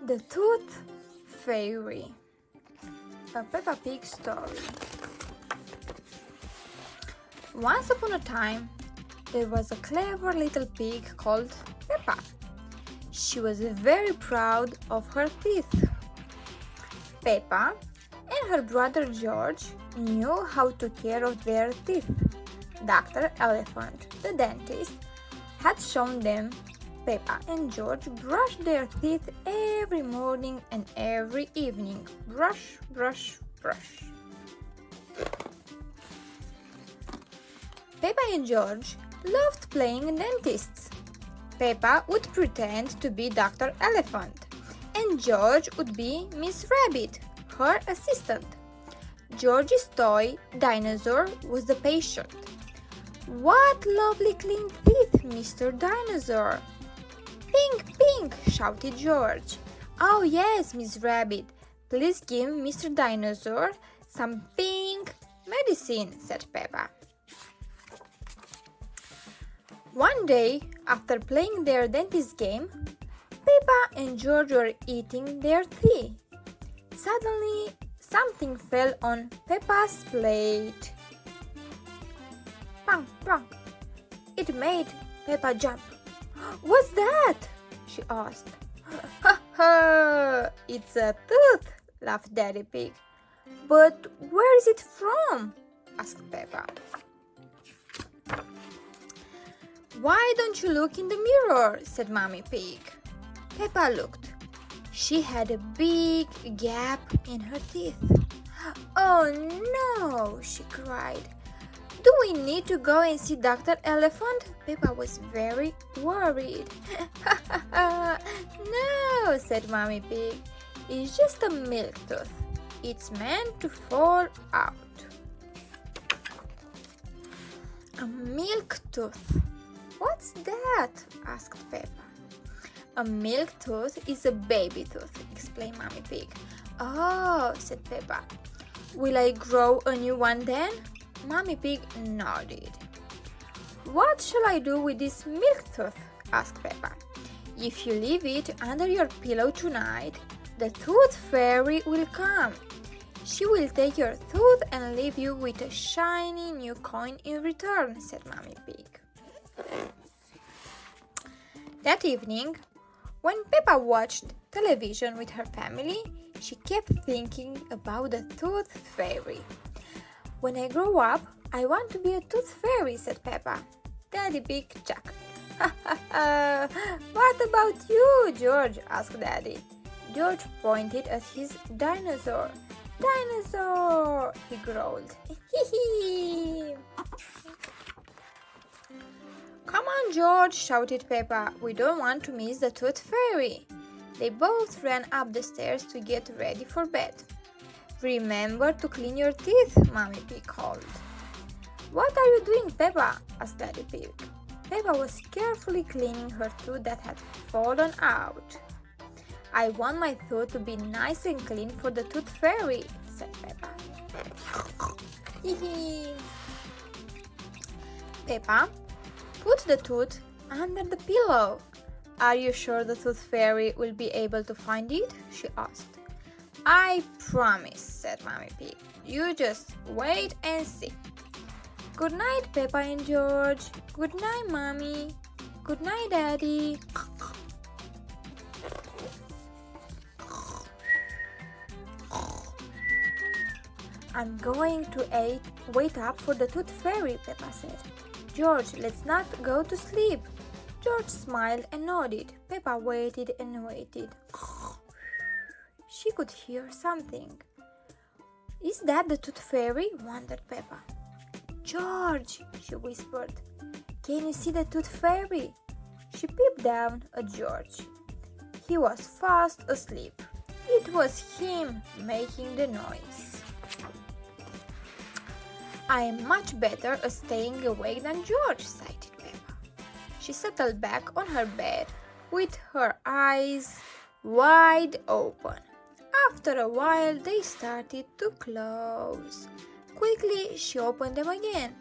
The Tooth Fairy, a Peppa Pig story. Once upon a time, there was a clever little pig called Peppa. She was very proud of her teeth. Peppa and her brother George knew how to take care of their teeth. Dr. Elephant, the dentist, had shown them. Peppa and George brushed their teeth every morning and every evening. Brush, brush, brush. Peppa and George loved playing dentists. Peppa would pretend to be Dr. Elephant, and George would be Miss Rabbit, her assistant. George's toy dinosaur was the patient. "What lovely clean teeth, Mr. Dinosaur!" "Pink, pink!" shouted George. "Oh yes, Miss Rabbit, please give Mr. Dinosaur some pink medicine," said Peppa. One day, after playing their dentist game, Peppa and George were eating their tea. Suddenly, something fell on Peppa's plate. Pang, pang! It made Peppa jump. "What's that?" she asked. "Ha ha! It's a tooth," laughed Daddy Pig. "But where is it from?" asked Peppa. "Why don't you look in the mirror?" said Mommy Pig. Peppa looked. She had a big gap in her teeth. "Oh no!" she cried. "Do we need to go and see Dr. Elephant?" Peppa was very worried. "No," said Mommy Pig. "It's just a milk tooth. It's meant to fall out." A milk tooth. "What's that?" asked Peppa. "A milk tooth is a baby tooth," explained Mommy Pig. "Oh," said Peppa. "Will I grow a new one then?" Mommy Pig nodded. "What shall I do with this milk tooth?" asked Peppa. "If you leave it under your pillow tonight, the Tooth Fairy will come. She will take your tooth and leave you with a shiny new coin in return," said Mommy Pig. That evening, when Peppa watched television with her family, she kept thinking about the Tooth Fairy. "When I grow up, I want to be a Tooth Fairy," said Peppa. Daddy Pig chuckled. "What about you, George?" asked Daddy. George pointed at his dinosaur. "Dinosaur!" he growled. "Hee-hee!" "Come on, George!" shouted Peppa. "We don't want to miss the Tooth Fairy." They both ran up the stairs to get ready for bed. "Remember to clean your teeth," Mommy Pig called. "What are you doing, Peppa?" asked Daddy Pig. Peppa was carefully cleaning her tooth that had fallen out. "I want my tooth to be nice and clean for the Tooth Fairy," said Peppa. Peppa put the tooth under the pillow. "Are you sure the Tooth Fairy will be able to find it?" she asked. "I promise," said Mommy Pig. "You just wait and see." "Good night, Peppa and George." "Good night, Mommy." "Good night, Daddy." "I'm going to wait up for the Tooth Fairy," Peppa said. "George, let's not go to sleep." George smiled and nodded. Peppa waited and waited. She could hear something. "Is that the Tooth Fairy?" wondered Peppa. "George," she whispered, "can you see the Tooth Fairy?" She peeped down at George. He was fast asleep. It was him making the noise. "I am much better at staying awake than George," sighed Peppa. She settled back on her bed with her eyes wide open. After a while, they started to close. Quickly, she opened them again.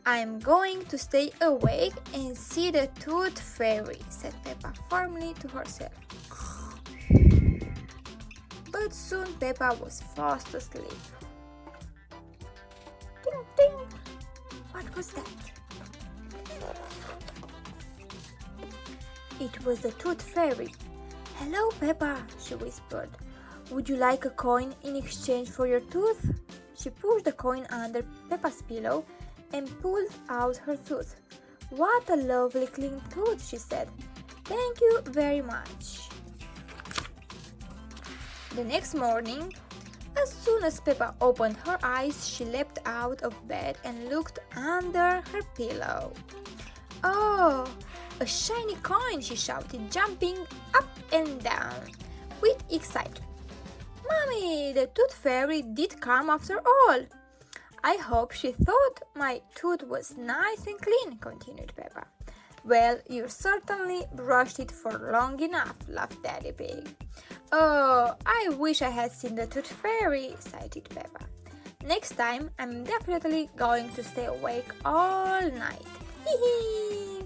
I'm going to stay awake and see the Tooth Fairy, said Peppa firmly to herself. But soon Peppa was fast asleep. Ding ding! What was that? It was the Tooth Fairy. Hello, Peppa, she whispered. Would you like a coin in exchange for your tooth? She pushed the coin under Peppa's pillow and pulled out her tooth. What a lovely clean tooth, she said. Thank you very much. The next morning, as soon as Peppa opened her eyes, she leapt out of bed and looked under her pillow. Oh, a shiny coin, she shouted, jumping up and down with excitement. Mommy, the Tooth Fairy did come after all. I hope she thought my tooth was nice and clean, continued Peppa. Well, you certainly brushed it for long enough, laughed Daddy Pig. Oh, I wish I had seen the Tooth Fairy, sighed Peppa. Next time, I'm definitely going to stay awake all night. Hee hee!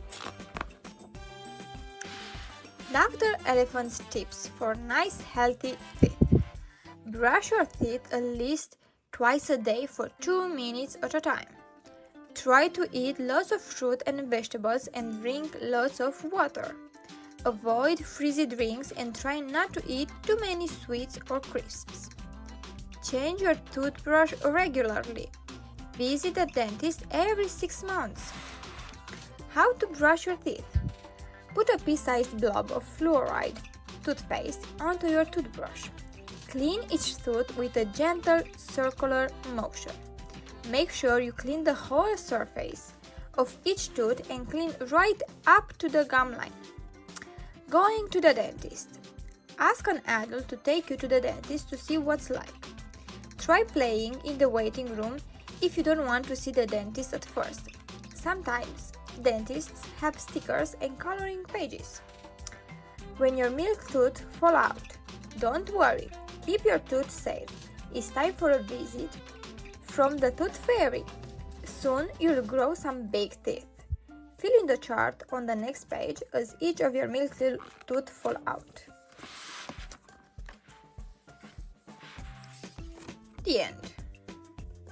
Dr. Elephant's tips for nice, healthy teeth. Brush your teeth at least twice a day for 2 minutes at a time. Try to eat lots of fruit and vegetables and drink lots of water. Avoid frizzy drinks and try not to eat too many sweets or crisps. Change your toothbrush regularly. Visit the dentist every 6 months. How to brush your teeth. Put a pea-sized blob of fluoride toothpaste onto your toothbrush. Clean each tooth with a gentle circular motion. Make sure you clean the whole surface of each tooth and clean right up to the gum line. Going to the dentist. Ask an adult to take you to the dentist to see what's like. Try playing in the waiting room if you don't want to see the dentist at first. Sometimes dentists have stickers and coloring pages. When your milk tooth fall out, don't worry. Keep your tooth safe. It's time for a visit from the Tooth Fairy. Soon you'll grow some big teeth. Fill in the chart on the next page as each of your milk tooth fall out. The end.